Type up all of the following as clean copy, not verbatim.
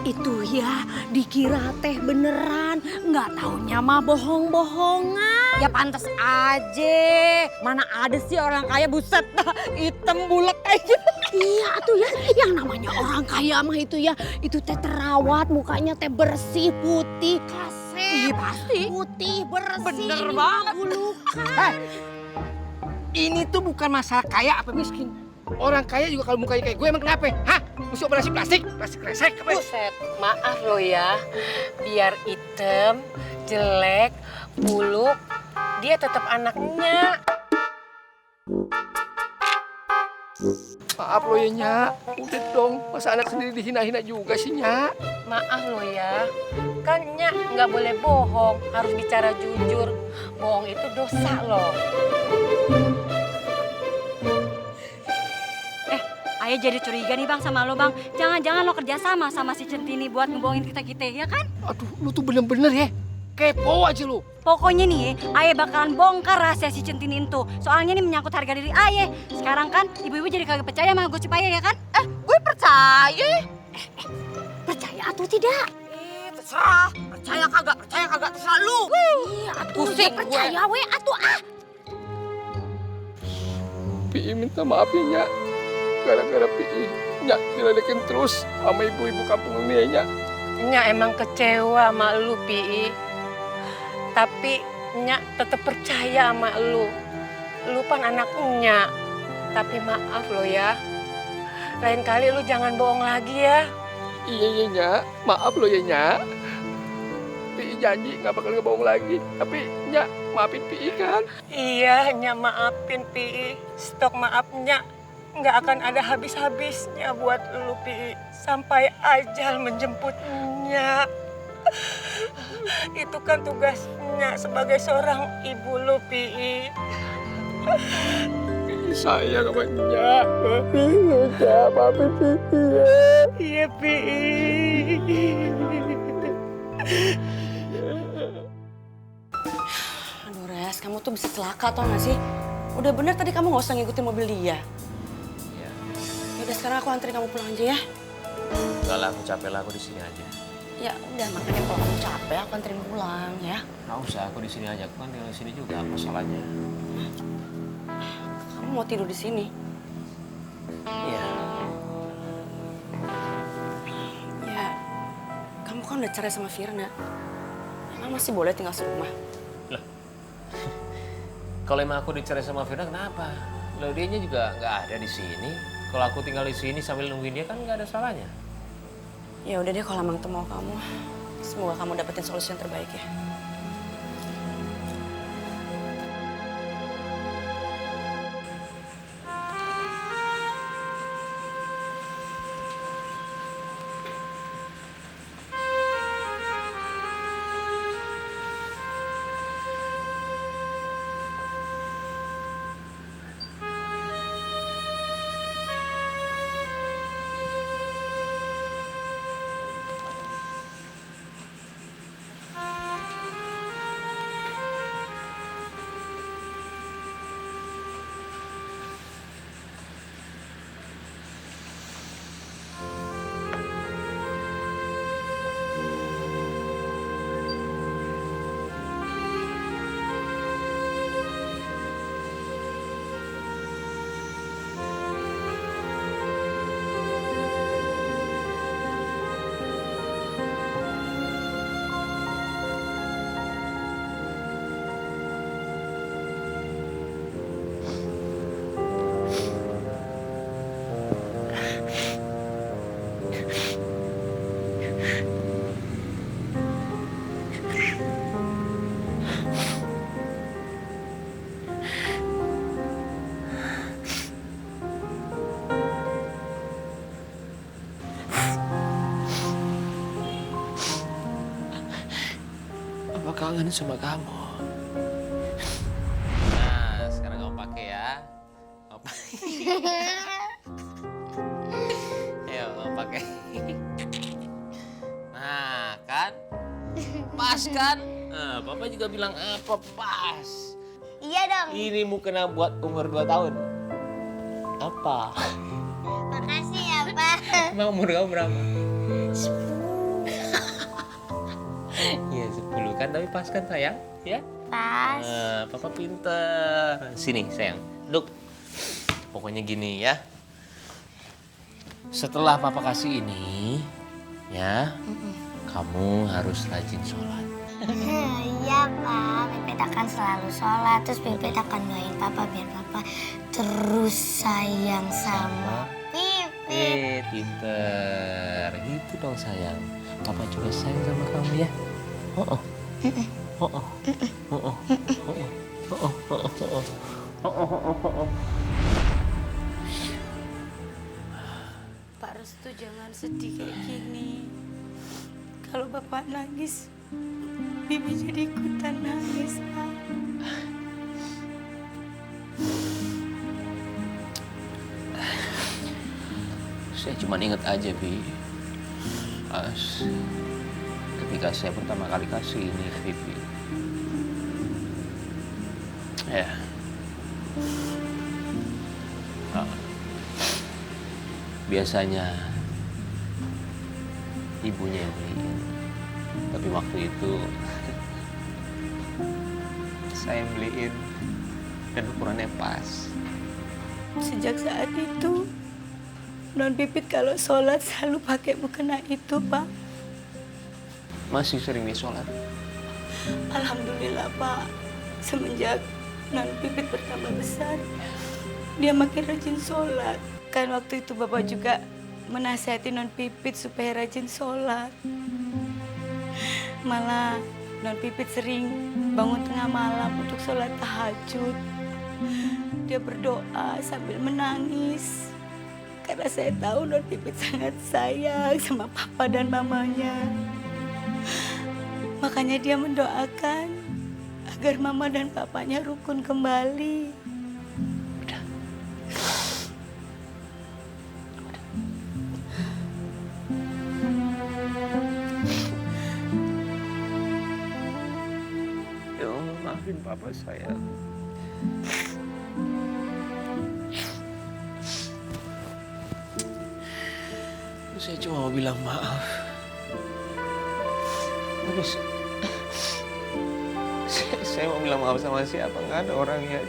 Itu ya dikira teh beneran, nggak taunya mah bohong-bohongan. Ya pantas aja. Mana ada sih orang kaya buset hitam bulek kayak gitu. Iya tuh ya, yang namanya orang kaya mah itu ya, itu teh terawat, mukanya teh bersih, putih, kaset. Iya pasti. Putih, bersih. Bener ini banget. bulukan. Ini tuh bukan masalah kaya apa miskin. Orang kaya juga kalau mukanya kayak gue emang kenapa? Hah? Mesti operasi plastik? Plastik resek apa? Buset, maaf loh ya. Biar hitam, jelek, buluk, dia tetap anaknya. Maaf lo ya, Nyak. Udah dong, masa anak sendiri dihina-hina juga sih, Nyak? Maaf loh ya. Kan Nyak nggak boleh bohong, harus bicara jujur. Bohong itu dosa loh. Ayah jadi curiga nih bang sama lo bang. Jangan-jangan lo kerjasama sama si Centini buat ngebohongin kita-kita ya kan? Aduh, lu tuh bener-bener ya. Kepo aja lu. Pokoknya nih ayah bakalan bongkar rahasia si Centini itu. Soalnya ini menyangkut harga diri ayah. Sekarang kan ibu-ibu jadi kagak percaya sama gosip ayah ya kan? Gue percaya. Percaya atau tidak? Terserah. Percaya kagak terserah lu. Iya, atuh Pusing ya percaya we atuh ah. Pi minta maaf ya, Nyak. Gara-gara Pi, Nyak diledekin terus sama ibu-ibu kampung ini ya, Nyak. Nyak emang kecewa sama lu, Pi. Tapi Nyak tetap percaya sama lu. Lu kan anak Nyak. Tapi maaf lo ya. Lain kali lu jangan bohong lagi ya. Iya, Nyak. Maaf lo ya, Nyak. Pi janji nggak bakal ngebohong lagi. Tapi Nyak maafin Pi kan? Iya, Nyak maafin, Pi. Stok maaf Nyak nggak akan ada habis-habisnya buat lu, Pi. Sampai ajal menjemput Nyak. Itu kan tugas Nyak sebagai seorang ibu lu, Pi. Pi sayang sama Nyak. Pi Nyak maafin Pi ya. Iya, Pi. Aduh Res, kamu tuh bisa celaka tau gak sih? Udah bener tadi kamu gak usah ngikutin mobil dia. Iya. Yaudah sekarang aku anterin kamu pulang aja ya. Enggak lah, aku capek lah, aku di sini aja. Ya udah makanya kalau kamu capek aku anterin pulang ya. Nggak usah, aku di sini aja. Aku kan tinggal di sini juga, apa salahnya? Kamu mau tidur di sini? Iya. Ya, kamu kan udah cerai sama Firna. Emang masih boleh tinggal serumah? Kalau emang aku dicerai sama Firna, kenapa? Loh, dianya juga nggak ada di sini. Kalau aku tinggal di sini sambil nungguin dia kan nggak ada salahnya. Ya udah deh kalau emang itu mau kamu. Semoga kamu dapetin solusi yang terbaik ya. Apa kangen sama kamu? Nah, sekarang kamu pakai ya. Kamu pakai. Ayo, kamu pakai. Nah, kan? Pas kan? Nah, Papa juga bilang apa pas. Iya dong. Ini mukena buat umur 2 tahun. Apa? Makasih ya, Pak. Emang umur kamu berapa? 10. kan, tapi pas kan sayang? Ya? Pas. Papa pinter. Sini sayang, duduk. Pokoknya gini ya. Setelah papa kasih ini, ya, kamu harus rajin sholat. Iya Pak, Pipit akan selalu sholat. Terus Pipit akan doain Papa biar Papa terus sayang sama Pipit. Pinter. Gitu dong sayang. Papa juga sayang sama kamu ya. Oh. Pak Restu jangan sedih kayak gini. Kalau Bapak nangis, Bibi jadi ikutan nangis, Pak. Saya cuma ingat aja, Bi. Pas ketika saya pertama kali kasih ini ke Bibi. Ya. Biasanya ibunya yang beliin. Tapi waktu itu saya yang beliin dan ukurannya pas. Sejak saat itu, Non Pipit kalau sholat selalu pakai mukena itu, Pak. Masih sering di sholat. Alhamdulillah, Pak. Semenjak Non Pipit bertambah besar, dia makin rajin sholat. Kan waktu itu Bapak juga menasihati Non Pipit supaya rajin sholat. Malah Non Pipit sering bangun tengah malam untuk sholat tahajud. Dia berdoa sambil menangis. Karena saya tahu Non Pipit sangat sayang sama papa dan mamanya. Makanya dia mendoakan agar mama dan papanya rukun kembali. Ya Allah, maafin papa saya. Saya cuma mau bilang maaf. Tapi saya mau bilang maaf sama siapa? Nggak ada orangnya.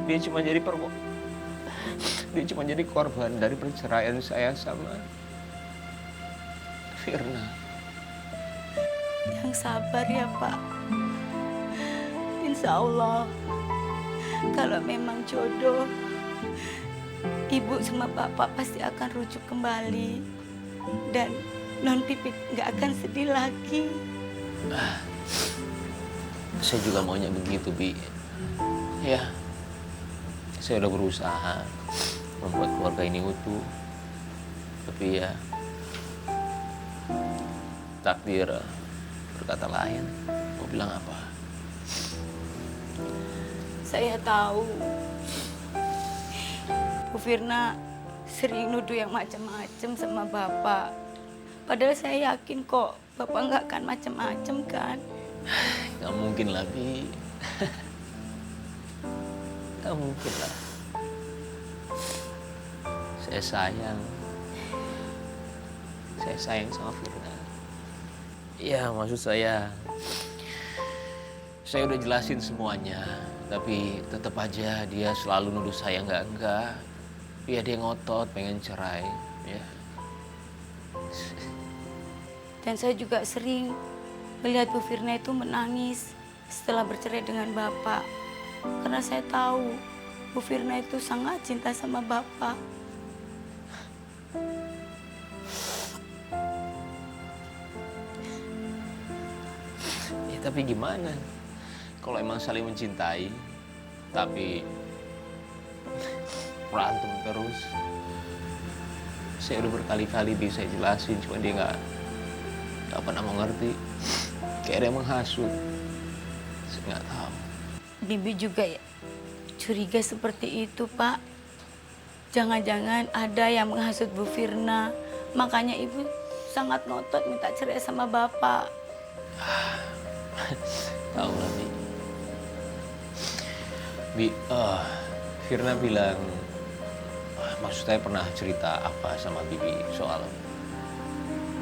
Dia cuma jadi korban dari perceraian saya sama Firna. Yang sabar ya, Pak. Insya Allah, kalau memang jodoh, Ibu sama Bapak pasti akan rujuk kembali. Dan Non Pipit nggak akan sedih lagi. Saya juga maunya begitu, Bi. Ya, saya udah berusaha membuat keluarga ini utuh. Tapi ya, takdir berkata lain. Mau bilang apa? Saya tahu Bu Firna sering nuduh yang macam-macam sama Bapak. Padahal saya yakin kok Bapak nggak akan macam-macam kan. Gak mungkin lah, Bi. Gak mungkin lah. Saya sayang sama Firna. Ya, maksud saya udah jelasin semuanya. Tapi tetap aja dia selalu nuduh saya enggak. Ya dia ngotot pengen cerai, ya. Dan saya juga sering melihat Bu Firna itu menangis setelah bercerai dengan Bapak. Karena saya tahu Bu Firna itu sangat cinta sama Bapak. Ya tapi gimana? Kalau emang saling mencintai, tapi berantem terus. Saya udah berkali-kali bisa jelasin, cuma dia nggak pernah mau ngerti. Kayak ada yang menghasut. Saya nggak tahu. Bibi juga ya curiga seperti itu, Pak. Jangan-jangan ada yang menghasut Bu Firna. Makanya Ibu sangat ngotot minta cerai sama Bapak. Tahu lah, Bi. Firna bilang, maksud saya pernah cerita apa sama Bibi soal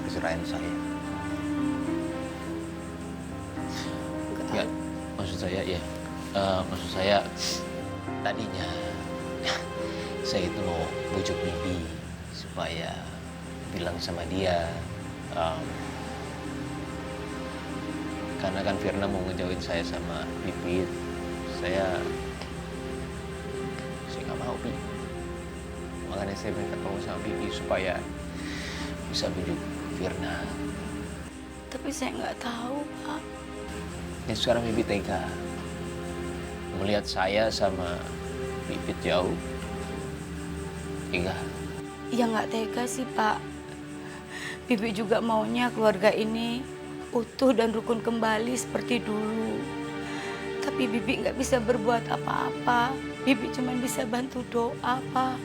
perceraian saya. maksud saya ya, maksud saya tadinya saya itu mau bujuk Bibi supaya bilang sama dia, karena kan Firna mau ngejauhin saya sama Pipit. Saya nggak mau, Pi. Makanya saya minta tolong sama Bibi supaya bisa bujuk Firna. Tapi saya nggak tahu, Pak. Ya sekarang Bibi tega melihat saya sama Pipit jauh. Tega. Ya nggak tega sih, Pak. Bibi juga maunya keluarga ini utuh dan rukun kembali seperti dulu. Tapi Bibi nggak bisa berbuat apa-apa. Bibi cuma bisa bantu doa, Pak.